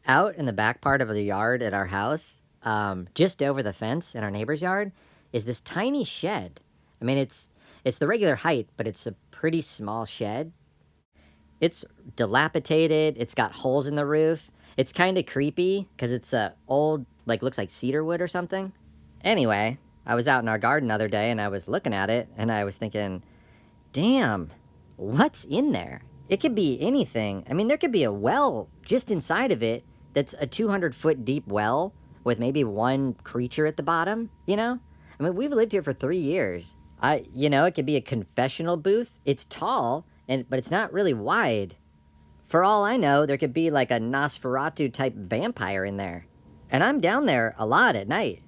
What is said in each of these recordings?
Out in the back part of the yard at our house, just over the fence in our neighbor's yard, is this tiny shed. I mean, it's the regular height, but it's a pretty small shed. It's dilapidated. It's got holes in the roof. It's kind of creepy because it's old, like looks like cedar wood or something. Anyway, I was out in our garden the other day and I was looking at it and I was thinking, damn, what's in there? It could be anything. I mean, there could be a well just inside of it that's a 200-foot deep well with maybe one creature at the bottom, you know? I mean, we've lived here for 3 years. It could be a confessional booth. It's tall, but it's not really wide. For all I know, there could be like a Nosferatu-type vampire in there. And I'm down there a lot at night.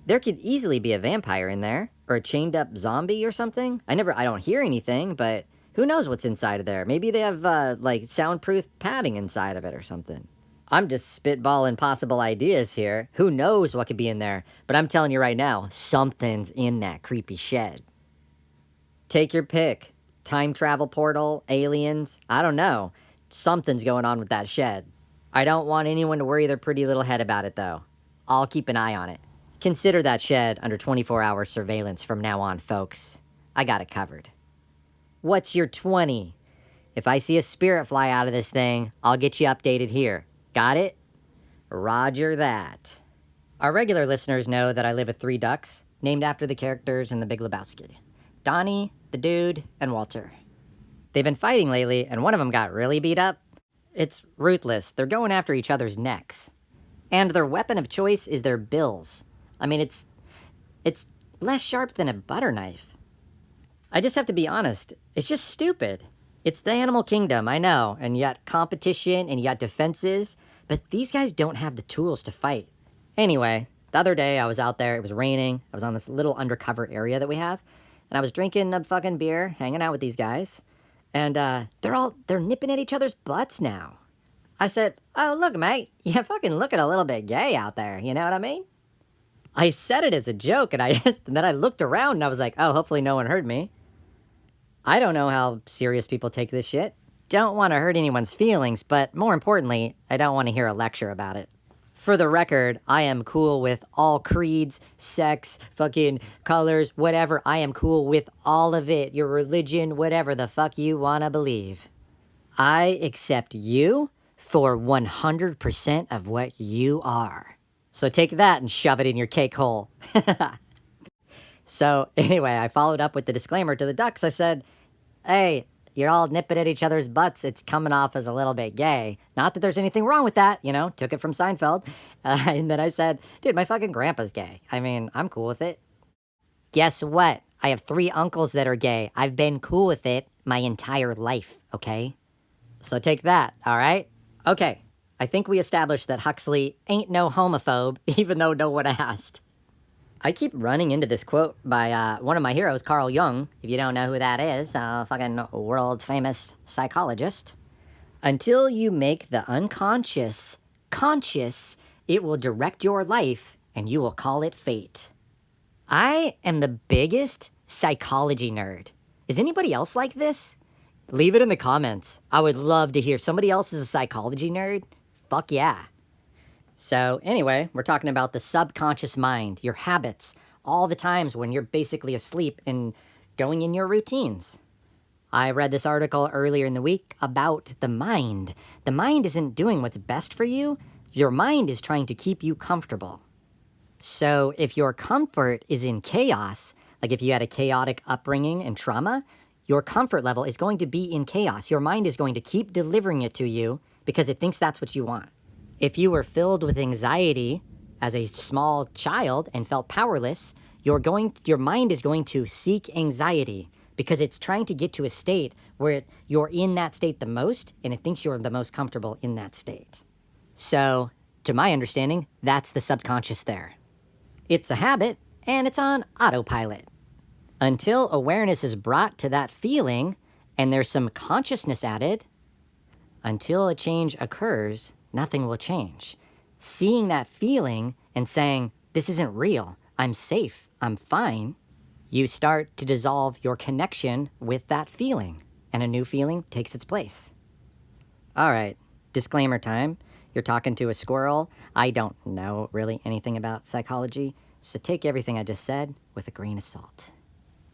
There could easily be a vampire in there, or a chained-up zombie or something. I don't hear anything, but who knows what's inside of there? Maybe they have, soundproof padding inside of it or something. I'm just spitballing possible ideas here. Who knows what could be in there? But I'm telling you right now, something's in that creepy shed. Take your pick. Time travel portal, aliens, I don't know. Something's going on with that shed. I don't want anyone to worry their pretty little head about it, though. I'll keep an eye on it. Consider that shed under 24-hour surveillance from now on, folks. I got it covered. What's your 20? If I see a spirit fly out of this thing, I'll get you updated here. Got it? Roger that. Our regular listeners know that I live with 3 ducks, named after the characters in The Big Lebowski. Donnie, the dude, and Walter. They've been fighting lately, and one of them got really beat up. It's ruthless. They're going after each other's necks. And their weapon of choice is their bills. I mean, it's less sharp than a butter knife. I just have to be honest. It's just stupid. It's the animal kingdom, I know, and you got competition and you got defenses, but these guys don't have the tools to fight. Anyway, the other day I was out there, it was raining, I was on this little undercover area that we have, and I was drinking a fucking beer, hanging out with these guys, and they're nipping at each other's butts now. I said, oh, look, mate, you're fucking looking a little bit gay out there, you know what I mean? I said it as a joke, and then I looked around and I was like, oh, hopefully no one heard me. I don't know how serious people take this shit. Don't want to hurt anyone's feelings, but more importantly, I don't want to hear a lecture about it. For the record, I am cool with all creeds, sex, fucking colors, whatever. I am cool with all of it. Your religion, whatever the fuck you want to believe. I accept you for 100% of what you are. So take that and shove it in your cake hole. So anyway, I followed up with the disclaimer to the ducks. I said, hey, you're all nipping at each other's butts. It's coming off as a little bit gay. Not that there's anything wrong with that, took it from Seinfeld. And then I said, dude, my fucking grandpa's gay. I mean, I'm cool with it. Guess what? I have 3 uncles that are gay. I've been cool with it my entire life, okay? So take that, all right? Okay, I think we established that Huxley ain't no homophobe, even though no one asked. I keep running into this quote by one of my heroes, Carl Jung. If you don't know who that is, a fucking world-famous psychologist. Until you make the unconscious conscious, it will direct your life, and you will call it fate. I am the biggest psychology nerd. Is anybody else like this? Leave it in the comments. I would love to hear somebody else is a psychology nerd. Fuck yeah. So anyway, we're talking about the subconscious mind, your habits, all the times when you're basically asleep and going in your routines. I read this article earlier in the week about the mind. The mind isn't doing what's best for you. Your mind is trying to keep you comfortable. So if your comfort is in chaos, like if you had a chaotic upbringing and trauma, your comfort level is going to be in chaos. Your mind is going to keep delivering it to you because it thinks that's what you want. If you were filled with anxiety as a small child and felt powerless, your mind is going to seek anxiety because it's trying to get to a state where you're in that state the most and it thinks you're the most comfortable in that state. So, to my understanding, that's the subconscious there. It's a habit and it's on autopilot. Until awareness is brought to that feeling and there's some consciousness added, until a change occurs, nothing will change. Seeing that feeling and saying, this isn't real, I'm safe, I'm fine, you start to dissolve your connection with that feeling, and a new feeling takes its place. All right, disclaimer time. You're talking to a squirrel. I don't know really anything about psychology, so take everything I just said with a grain of salt.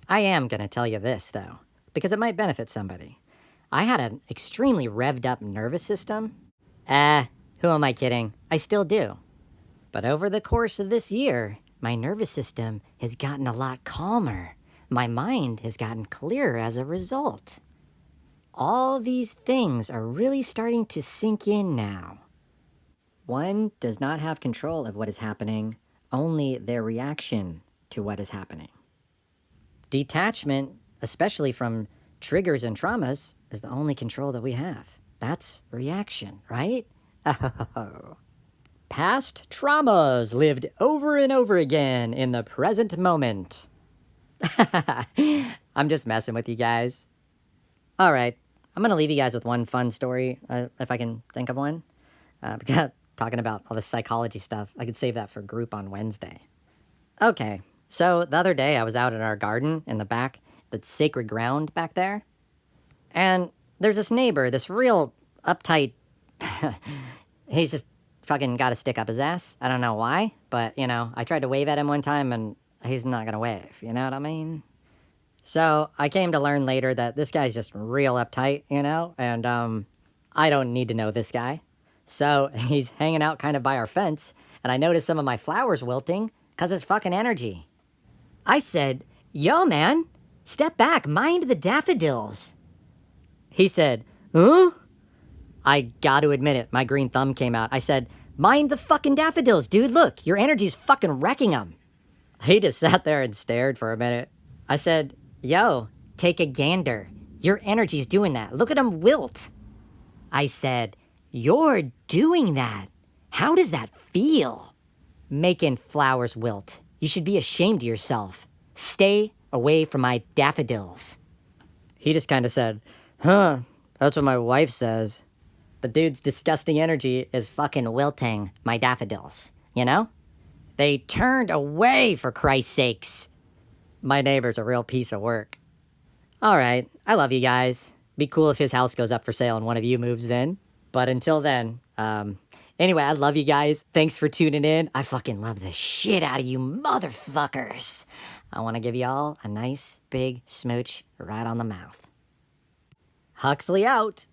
I am going to tell you this, though, because it might benefit somebody. I had an extremely revved up nervous system. Who am I kidding? I still do. But over the course of this year, my nervous system has gotten a lot calmer. My mind has gotten clearer as a result. All these things are really starting to sink in now. One does not have control of what is happening, only their reaction to what is happening. Detachment, especially from triggers and traumas, is the only control that we have. That's reaction, right? Oh. Past traumas lived over and over again in the present moment. I'm just messing with you guys. All right, I'm going to leave you guys with one fun story, if I can think of one. Because talking about all this psychology stuff, I could save that for group on Wednesday. Okay, so the other day I was out in our garden in the back, the sacred ground back there. And there's this neighbor, this real uptight, he's just fucking got a stick up his ass. I don't know why, but, I tried to wave at him one time and he's not gonna wave, you know what I mean? So I came to learn later that this guy's just real uptight, and I don't need to know this guy. So he's hanging out kind of by our fence, and I noticed some of my flowers wilting because it's fucking energy. I said, "Yo, man, step back, mind the daffodils." He said, "Huh?" I got to admit it, my green thumb came out. I said, "Mind the fucking daffodils, dude. Look, your energy's fucking wrecking them." He just sat there and stared for a minute. I said, "Yo, take a gander. Your energy's doing that. Look at them wilt." I said, "You're doing that. How does that feel?" "Making flowers wilt. You should be ashamed of yourself. Stay away from my daffodils." He just kind of said, "Huh, that's what my wife says." The dude's disgusting energy is fucking wilting my daffodils, They turned away, for Christ's sakes. My neighbor's a real piece of work. All right, I love you guys. Be cool if his house goes up for sale and one of you moves in. But until then, anyway, I love you guys. Thanks for tuning in. I fucking love the shit out of you motherfuckers. I want to give y'all a nice big smooch right on the mouth. Huxley out.